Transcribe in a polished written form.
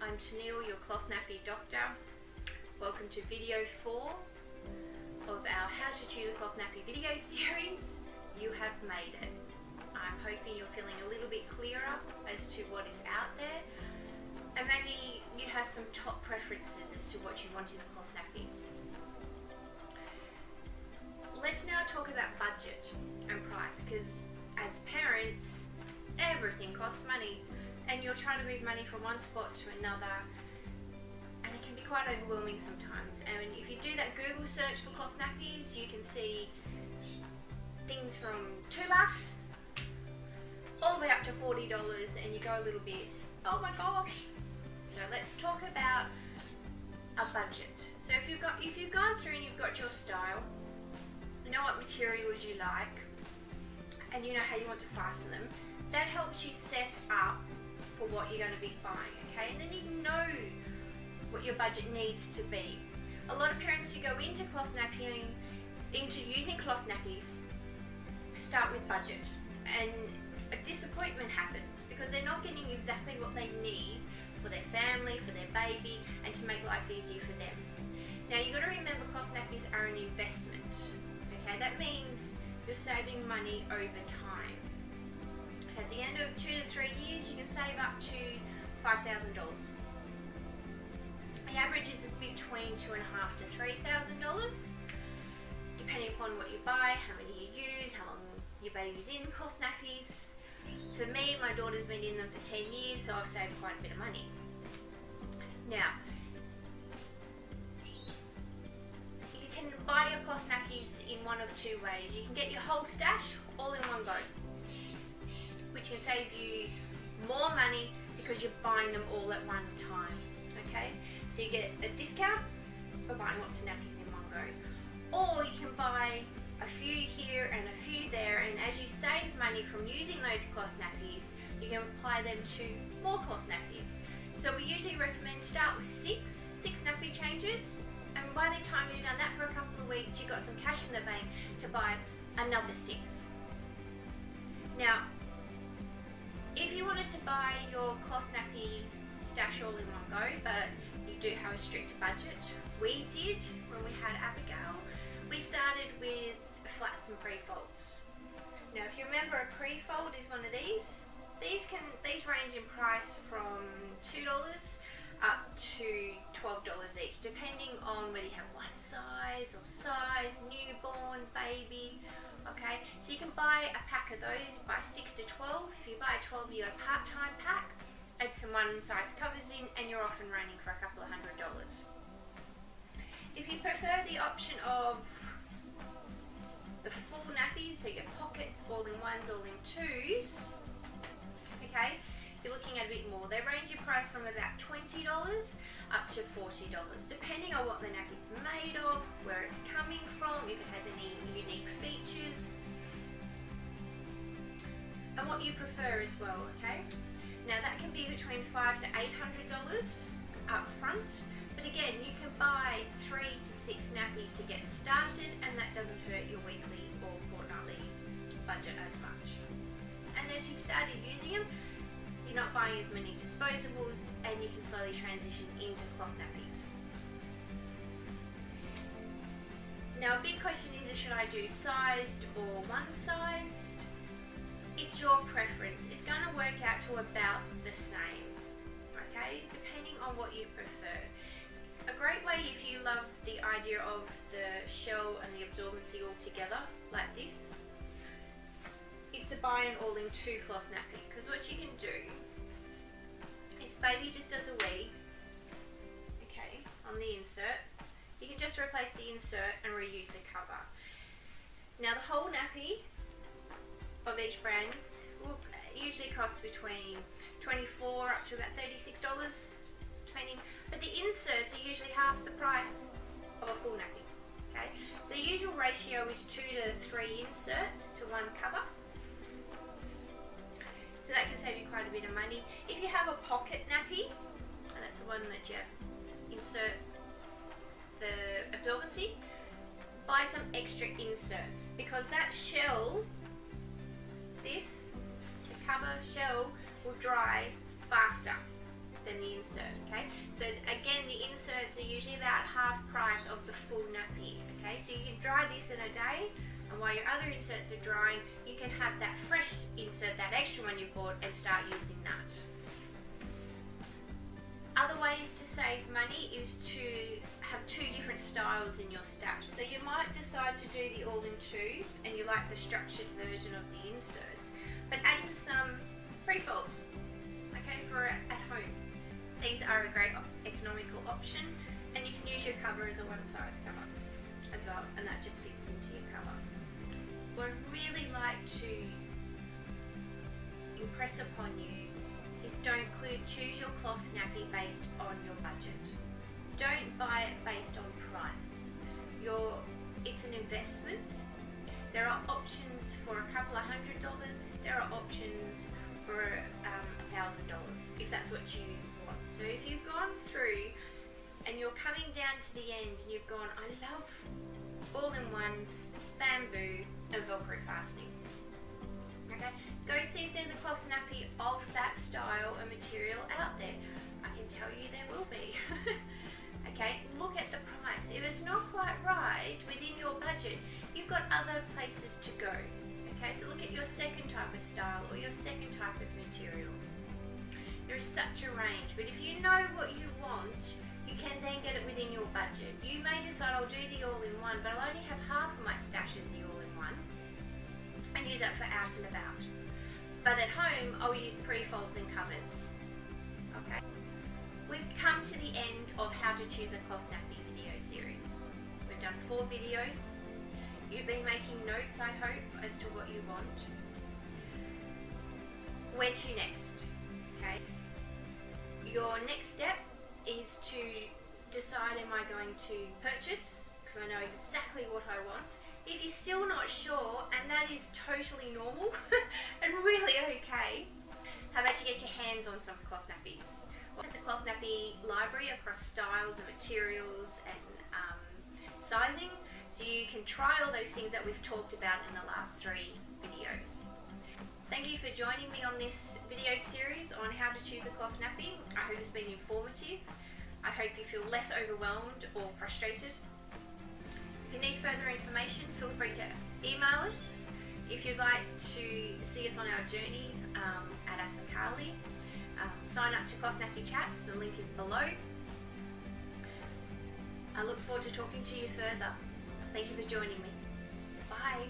I'm Tennille, your Cloth Nappy Doctor. Welcome to video 4 of our How to Choose a Cloth Nappy video series. You have made it. I'm hoping you're feeling a little bit clearer as to what is out there, and maybe you have some top preferences as to what you want in a cloth nappy. Let's now talk about budget and price, because as parents, everything costs money, and you're trying to move money from one spot to another, and it can be quite overwhelming sometimes. And if you do that Google search for cloth nappies, you can see things from $2 all the way up to $40, and you go a little bit, oh my gosh. So let's talk about a budget. So if you've gone through and you've got your style, you know what materials you like, and you know how you want to fasten them, that helps you set up for what you're going to be buying, okay? And then you know what your budget needs to be. A lot of parents who go into using cloth nappies start with budget, and a disappointment happens because they're not getting exactly what they need for their family, for their baby, and to make life easier for them. Now you've got to remember, cloth nappies are an investment, okay? That means you're saving money over time. At the end of 2 to 3 years, you can save up to $5,000. The average is between $2,500 to $3,000, depending upon what you buy, how many you use, how long your baby's in cloth nappies. For me, my daughter's been in them for 10 years, so I've saved quite a bit of money. Now, you can buy your cloth nappies in one of two ways. You can get your whole stash all in one go, which can save you more money because you're buying them all at one time, okay? So you get a discount for buying lots of nappies in one go. Or you can buy a few here and a few there, and as you save money from using those cloth nappies, you can apply them to more cloth nappies. So we usually recommend start with six nappy changes, and by the time you've done that for a couple of weeks, you've got some cash in the bank to buy another 6. Now, if you wanted to buy your cloth nappy stash all in one go, but you do have a strict budget, we did when we had Abigail, we started with flats and pre-folds. Now if you remember, a pre-fold is one of these. These range in price from $2 up to $12 each, depending on whether you have one size or size, newborn, baby. Okay, so you can buy a pack of those, buy 6 to 12. If you buy 12, you got a part-time pack, add some one size covers in, and you're off and running for a couple of $100. If you prefer the option of the full nappies, so your pockets, all in ones, all in twos, okay, you're looking at a bit more. They range in price from about $20 up to $40, depending on what the nappy's made of, where it's coming from, if it has any unique features, and what you prefer as well, okay? Now that can be between $500 to $800 up front, but again, you can buy 3 to 6 nappies to get started, and that doesn't hurt your weekly or fortnightly budget as much. And as you've started using them, you're not buying as many disposables, and you can slowly transition into cloth nappies. Now a big question is, should I do sized or one-sized? It's your preference. It's going to work out to about the same, okay, depending on what you prefer. A great way, if you love the idea of the shell and the absorbency all together like this, it's to buy an all-in-two cloth nappy, because what you can do is, baby just does a wee, okay, on the insert, you can just replace the insert and reuse the cover. Now the whole nappy of each brand will usually cost between $24 up to about $36, depending, but the inserts are usually half the price of a full nappy, okay? So the usual ratio is 2 to 3 inserts to one cover. So that can save you quite a bit of money. If you have a pocket nappy, and that's the one that you insert the absorbency, buy some extra inserts, because that shell, the cover shell, will dry faster than the insert, okay? are usually about half price of the full nappy. Okay, so you can dry this in a day, and while your other inserts are drying, you can have that fresh insert, that extra one you bought, and start using that. Other ways to save money is to have 2 different styles in your stash. So you might decide to do the all-in-2 and you like the structured version of the inserts, but add in some pre-folds, okay, for at home. These are a great economical option, and you can use your cover as a one-size cover as well, and that just fits into your cover. What I'd really like to impress upon you is choose your cloth nappy based on your budget. Don't buy it based on price. It's an investment. There are options for a couple of $100. There are options for $1,000 if that's what you want. So if you've gone through and you're coming down to the end and you've gone, I love all-in-ones, bamboo and Velcro fastening. Okay, go see if there's a cloth nappy of that style and material out there. I can tell you there will be. Okay, look at the price. If it's not quite right within your budget, you've got other places to go. Okay, so look at your second type of style or your second type of material. There is such a range, but if you know what you want, you can then get it within your budget. You may decide I'll do the all-in-one, but I'll only have half of my stash as the all-in-one and use that for out and about. But at home, I'll use pre-folds and covers. Okay. We've come to the end of how to choose a cloth nappy video series. We've done 4 videos. You've been making notes, I hope, as to what you want. Where to next? Okay. Your next step is to decide, am I going to purchase? Because I know exactly what I want. If you're still not sure, and that is totally normal and really okay, how about you get your hands on some cloth nappies? Well, it's a cloth nappy library across styles and materials and sizing, so you can try all those things that we've talked about in the last 3 videos. Thank you for joining me on this video series on how to choose a cloth nappy. I hope it's been informative. I hope you feel less overwhelmed or frustrated. If you need further information, feel free to email us. If you'd like to see us on our journey at Apicali, sign up to Cloth Nappy Chats, the link is below. I look forward to talking to you further. Thank you for joining me. Bye.